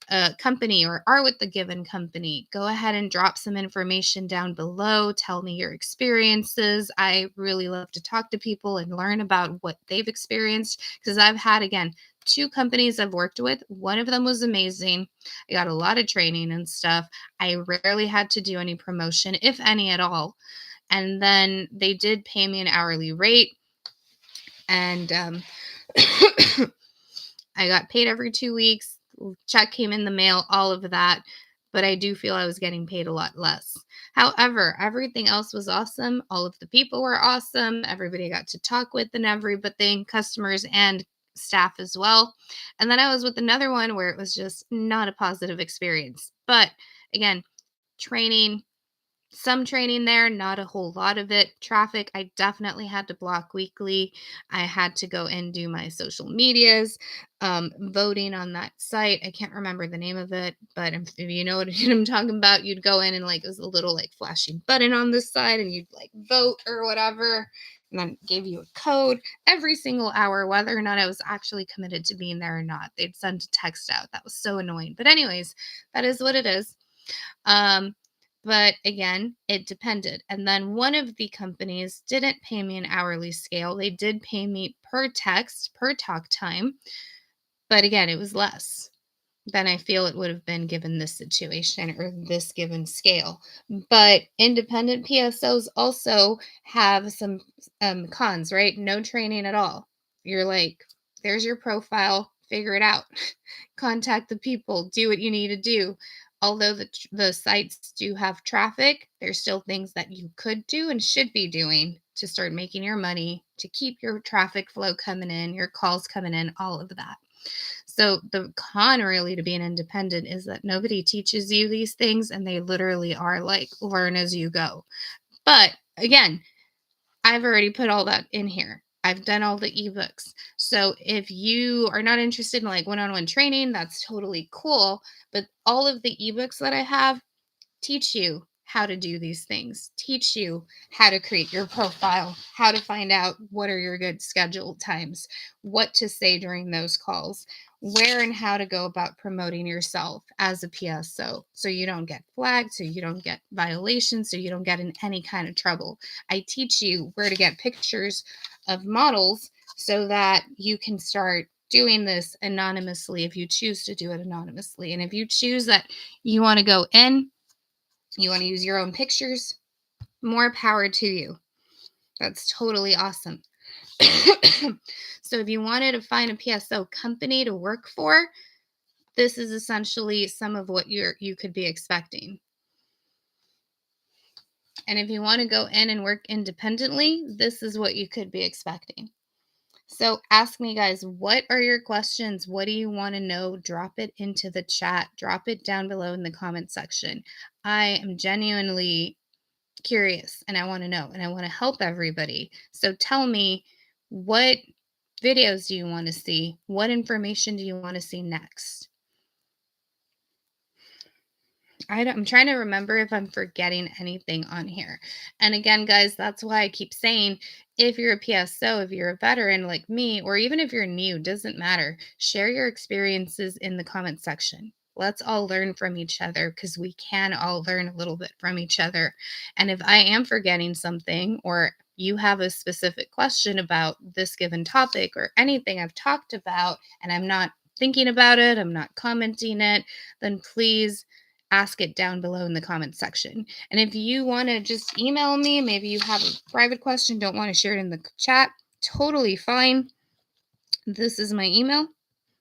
a company or are with the given company, go ahead and drop some information down below. Tell me your experiences. I really love to talk to people and learn about what they've experienced, because I've had, again, 2 companies I've worked with. One of them was amazing. I got a lot of training and stuff. I rarely had to do any promotion, if any at all. And then they did pay me an hourly rate. And I got paid every 2 weeks. Check came in the mail, all of that. But I do feel I was getting paid a lot less. However, everything else was awesome. All of the people were awesome. Everybody got to talk with and everything, customers and staff as well. And then I was with another one where it was just not a positive experience. But again, training, some training there, not a whole lot of it. Traffic, I definitely had to block weekly. I had to go and do my social medias, voting on that site. I can't remember the name of it, but if you know what I'm talking about, you'd go in and like, it was a little like flashing button on this side and you'd like vote or whatever. And then gave you a code every single hour, whether or not I was actually committed to being there or not. They'd send a text out. That was so annoying. But anyways, that is what it is. But again, it depended. And then one of the companies didn't pay me an hourly scale. They did pay me per text, per talk time. But again, it was less. than I feel it would have been given this situation or this given scale. But independent PSOs also have some cons, right? No training at all. You're like, there's your profile, figure it out. Contact the people, do what you need to do. Although the sites do have traffic, there's still things that you could do and should be doing to start making your money, to keep your traffic flow coming in, your calls coming in, all of that. So the con really to being independent is that nobody teaches you these things and they literally are like learn as you go. But again, I've already put all that in here. I've done all the ebooks. So if you are not interested in like one-on-one training, that's totally cool. But all of the ebooks that I have teach you how to do these things, teach you how to create your profile, how to find out what are your good scheduled times, what to say during those calls, where and how to go about promoting yourself as a PSO so you don't get flagged, so you don't get violations, so you don't get in any kind of trouble. I teach you where to get pictures of models so that you can start doing this anonymously if you choose to do it anonymously. And if you choose that you want to go in, you want to use your own pictures, more power to you. That's totally awesome. So if you wanted to find a PSO company to work for, this is essentially some of what you could be expecting. And if you want to go in and work independently, this is what you could be expecting. So ask me, guys, what are your questions? What do you want to know? Drop it into the chat. Drop it down below in the comment section. I am genuinely curious and I want to know and I want to help everybody. So tell me, what videos do you want to see? What information do you want to see next? I'm trying to remember if I'm forgetting anything on here. And again, guys, that's why I keep saying if you're a PSO, if you're a veteran like me, or even if you're new, doesn't matter. Share your experiences in the comment section. Let's all learn from each other because we can all learn a little bit from each other. And if I am forgetting something or you have a specific question about this given topic or anything I've talked about and I'm not thinking about it, I'm not commenting it, then please ask it down below in the comments section. And if you want to just email me, maybe you have a private question, don't want to share it in the chat, totally fine. This is my email.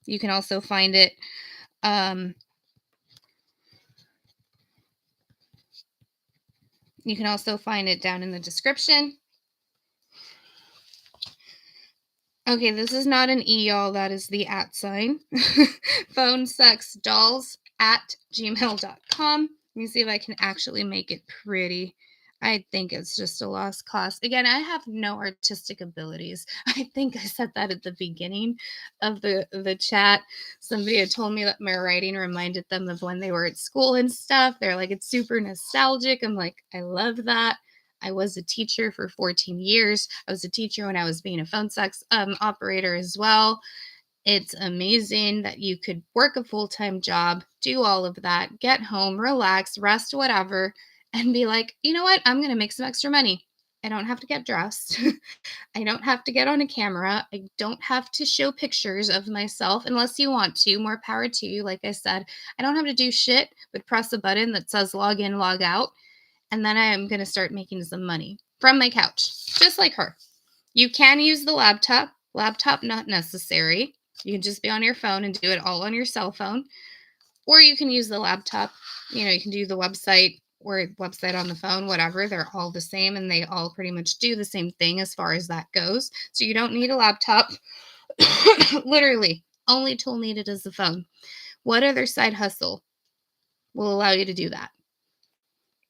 You can also find it down in the description. Okay, this is not an E, y'all. That is the @ sign. phonesexdolls@gmail.com. Let me see if I can actually make it pretty. I think it's just a lost cause. Again, I have no artistic abilities. I think I said that at the beginning of the chat. Somebody had told me that my writing reminded them of when they were at school and stuff. They're like, it's super nostalgic. I'm like, I love that. I was a teacher for 14 years. I was a teacher when I was being a phone sex operator as well. It's amazing that you could work a full-time job, do all of that, get home, relax, rest, whatever, and be like, you know what? I'm going to make some extra money. I don't have to get dressed. I don't have to get on a camera. I don't have to show pictures of myself unless you want to. More power to you. Like I said, I don't have to do shit but press a button that says log in, log out. And then I am going to start making some money from my couch, just like her. You can use the laptop. Laptop not necessary. You can just be on your phone and do it all on your cell phone. Or you can use the laptop. You know, you can do the website or website on the phone, whatever. They're all the same and they all pretty much do the same thing as far as that goes. So you don't need a laptop. Literally, only tool needed is the phone. What other side hustle will allow you to do that?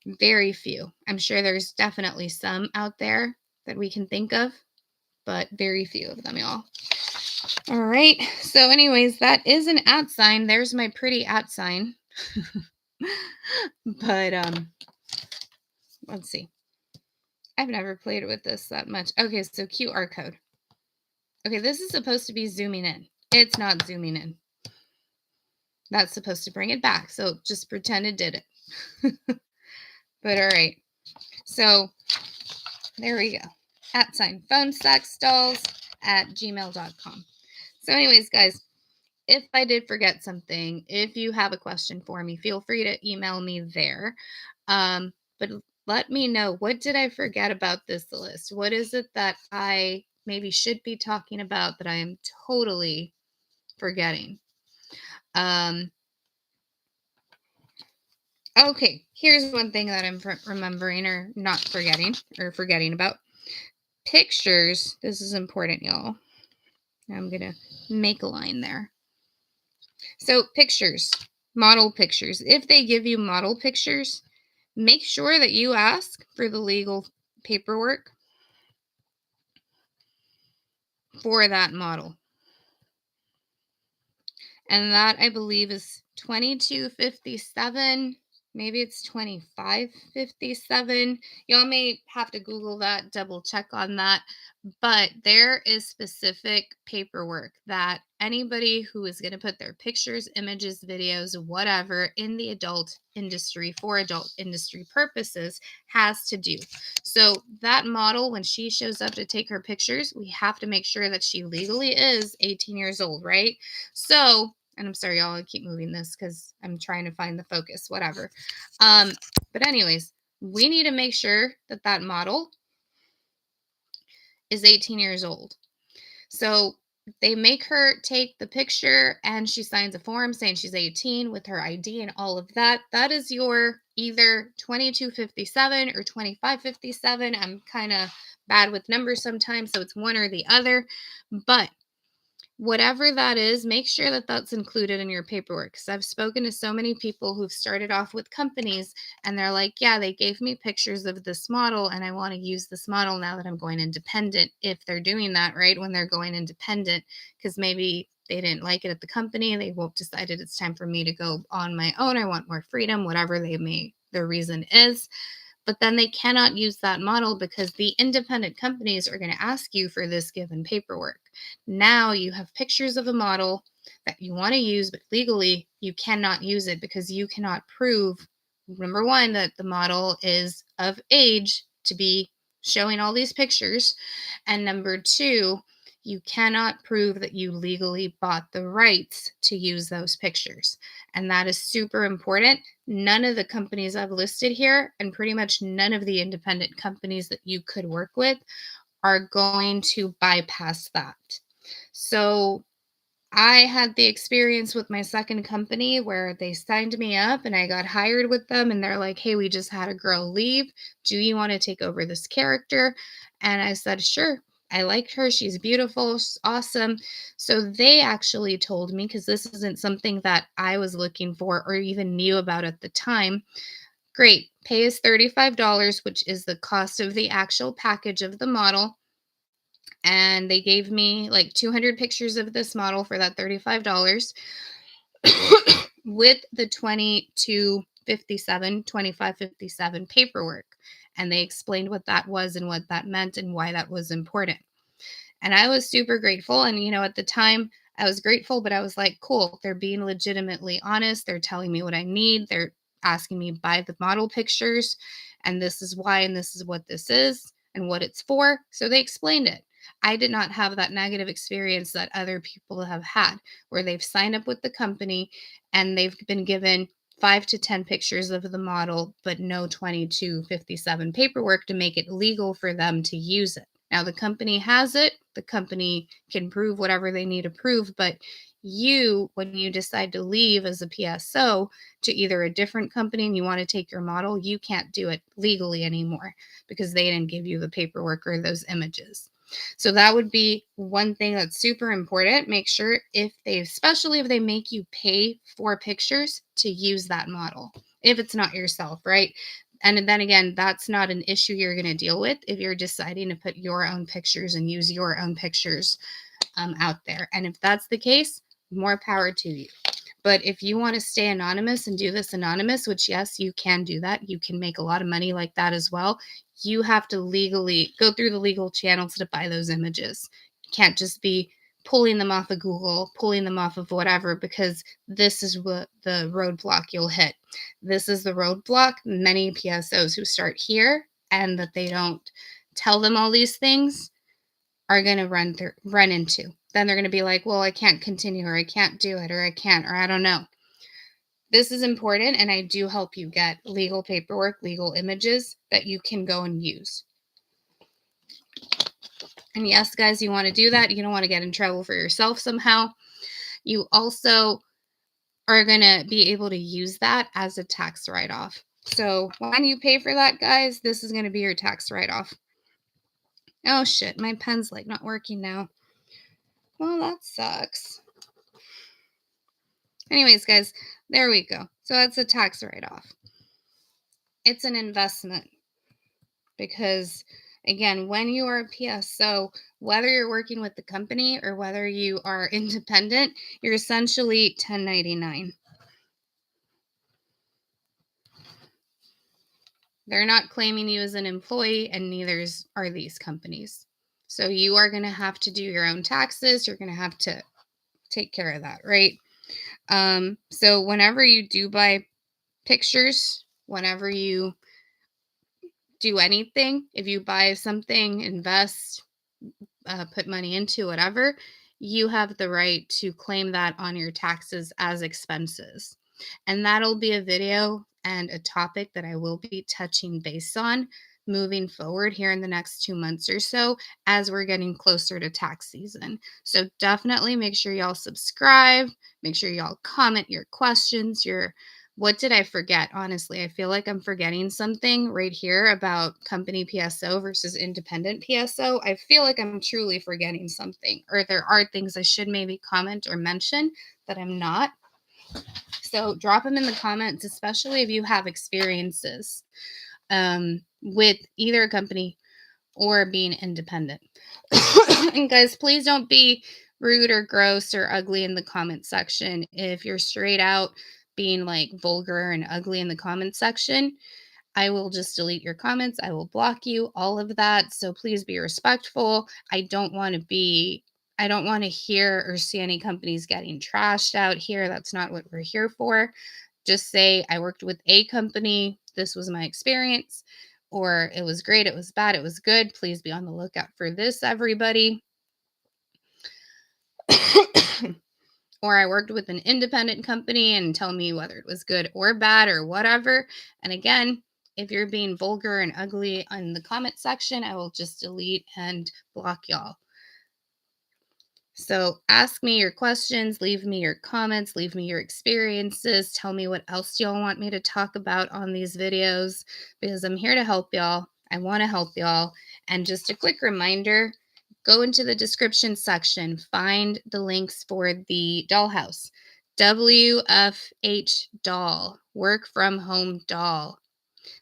Very few. I'm sure there's definitely some out there that we can think of, but very few of them, y'all. All right. So anyways, that is an @ sign. There's my pretty @ sign. But let's see. I've never played with this that much. Okay, so QR code. Okay, this is supposed to be zooming in. It's not zooming in. That's supposed to bring it back. So just pretend it did it. But all right. So there we go. @ sign phonesexdolls@gmail.com. So anyways, guys, if I did forget something, if you have a question for me, feel free to email me there. But let me know, what did I forget about this list? What is it that I maybe should be talking about that I am totally forgetting? Um, okay, here's one thing that I'm remembering or not forgetting or forgetting about. Pictures. This is important, y'all. I'm going to make a line there. So, pictures, model pictures. If they give you model pictures, make sure that you ask for the legal paperwork for that model. And that, I believe, is 2257. Maybe it's 2557. Y'all may have to Google that, double check on that. But there is specific paperwork that anybody who is going to put their pictures, images, videos, whatever in the adult industry for adult industry purposes has to do. So that model, when she shows up to take her pictures, we have to make sure that she legally is 18 years old, right? So, and I'm sorry, y'all, I keep moving this because I'm trying to find the focus, whatever. But anyways, we need to make sure that that model is 18 years old. So they make her take the picture and she signs a form saying she's 18 with her ID and all of that. That is your either 2257 or 2557. I'm kind of bad with numbers sometimes, so it's one or the other. But whatever that is, make sure that that's included in your paperwork. Because I've spoken to so many people who've started off with companies and they're like, yeah, they gave me pictures of this model and I want to use this model now that I'm going independent. If they're doing that, right, when they're going independent, because maybe they didn't like it at the company, they won't decided it's time for me to go on my own. I want more freedom, whatever their reason is. But then they cannot use that model because the independent companies are going to ask you for this given paperwork. Now you have pictures of a model that you want to use, but legally you cannot use it because you cannot prove, number one, that the model is of age to be showing all these pictures. And number two, you cannot prove that you legally bought the rights to use those pictures. And that is super important. None of the companies I've listed here, and pretty much none of the independent companies that you could work with, are going to bypass that. So I had the experience with my second company where they signed me up and I got hired with them and they're like, hey, we just had a girl leave. Do you want to take over this character? And I said, sure. I like her. She's beautiful. She's awesome. So they actually told me, because this isn't something that I was looking for or even knew about at the time. Great. Pay us $35, which is the cost of the actual package of the model. And they gave me like 200 pictures of this model for that $35 with the 2557 paperwork. And they explained what that was and what that meant and why that was important. And I was super grateful. And, at the time I was grateful, but I was like, cool, they're being legitimately honest. They're telling me what I need. They're asking me buy the model pictures. And this is why, and this is what this is and what it's for. So they explained it. I did not have that negative experience that other people have had, where they've signed up with the company and they've been given 5 to 10 pictures of the model, but no 2257 paperwork to make it legal for them to use it. Now, the company has it. The company can prove whatever they need to prove, but you, when you decide to leave as a PSO to either a different company and you want to take your model, you can't do it legally anymore because they didn't give you the paperwork or those images. So that would be one thing that's super important. Make sure especially if they make you pay for pictures, to use that model, if it's not yourself, right? And then again, that's not an issue you're going to deal with if you're deciding to put your own pictures and use your own pictures out there. And if that's the case, more power to you. But if you want to stay anonymous and do this anonymous, which yes, you can do that. You can make a lot of money like that as well. You have to legally go through the legal channels to buy those images. You can't just be pulling them off of Google, pulling them off of whatever, because this is what the roadblock you'll hit. This is the roadblock many PSOs who start here and that they don't tell them all these things are going to run into. then they're going to be like, well, I can't continue, or I can't do it, or I can't, or I don't know. This is important, and I do help you get legal paperwork, legal images that you can go and use. And yes, guys, you want to do that. You don't want to get in trouble for yourself somehow. You also are going to be able to use that as a tax write-off. So when you pay for that, guys, this is going to be your tax write-off. Oh, shit. My pen's like not working now. Well, that sucks. Anyways, guys, there we go. So that's a tax write-off. It's an investment because, again, when you are a PSO, whether you're working with the company or whether you are independent, you're essentially 1099. They're not claiming you as an employee, and neither are these companies. So you are going to have to do your own taxes. You're going to have to take care of that, right? So whenever you do buy pictures, whenever you do anything, if you buy something, invest, put money into whatever, you have the right to claim that on your taxes as expenses. And that'll be a video and a topic that I will be touching base on moving forward here in the next 2 months or so as we're getting closer to tax season. So definitely make sure y'all subscribe, make sure y'all comment your questions, what did I forget? Honestly, I feel like I'm forgetting something right here about company PSO versus independent PSO. I feel like I'm truly forgetting something, or there are things I should maybe comment or mention that I'm not. So drop them in the comments, especially if you have experiences with either a company or being independent. And guys, please don't be rude or gross or ugly in the comment section. If you're straight out being like vulgar and ugly in the comment section, I will just delete your comments. I will block you, all of that. So please be respectful. I don't want to hear or see any companies getting trashed out here. That's not what we're here for. Just say, I worked with a company. This was my experience. Or it was great, it was bad, it was good. Please be on the lookout for this, everybody. Or I worked with an independent company and tell me whether it was good or bad or whatever. And again, if you're being vulgar and ugly in the comment section, I will just delete and block y'all. So ask me your questions, leave me your comments, leave me your experiences, tell me what else y'all want me to talk about on these videos, because I'm here to help y'all. I want to help y'all. And just a quick reminder, go into the description section, find the links for the dollhouse. WFH doll, work from home doll.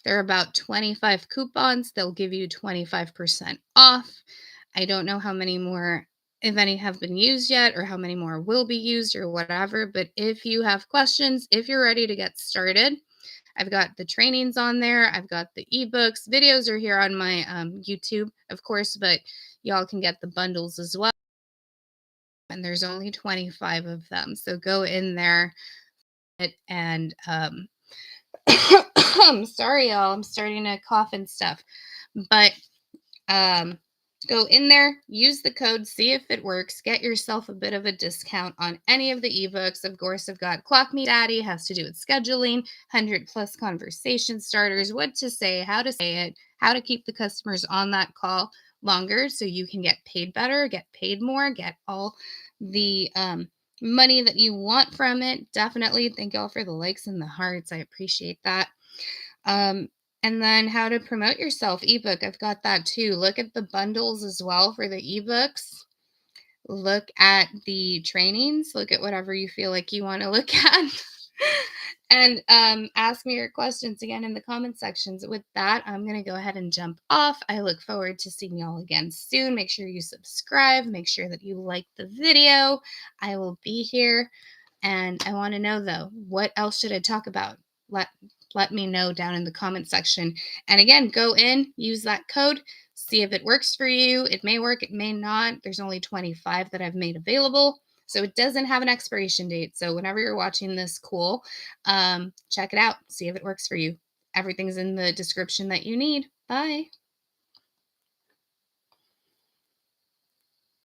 There are about 25 coupons. They'll give you 25% off. I don't know how many more, if any have been used yet, or how many more will be used or whatever. But if you have questions, if you're ready to get started, I've got the trainings on there. I've got the ebooks. Videos are here on my YouTube, of course, but y'all can get the bundles as well. And there's only 25 of them. So go in there and I'm sorry, y'all. I'm starting to cough and stuff. But go in there, use the code, see if it works, get yourself a bit of a discount on any of the ebooks. Of course, I've got Clock Me Daddy, has to do with scheduling, 100+ conversation starters, what to say, how to say it, how to keep the customers on that call longer so you can get paid better, get paid more, get all the money that you want from it. Definitely thank y'all for the likes and the hearts. I appreciate that. And then how to promote yourself ebook. I've got that too. Look at the bundles as well for the ebooks. Look at the trainings. Look at whatever you feel like you want to look at. And ask me your questions again in the comment sections. With that, I'm going to go ahead and jump off. I look forward to seeing y'all again soon. Make sure you subscribe. Make sure that you like the video. I will be here. And I want to know, though, what else should I talk about? Let me know down in the comment section. And again, go in, use that code, see if it works for you. It may work, it may not. There's only 25 that I've made available. So it doesn't have an expiration date. So whenever you're watching this, cool, check it out, see if it works for you. Everything's in the description that you need. Bye.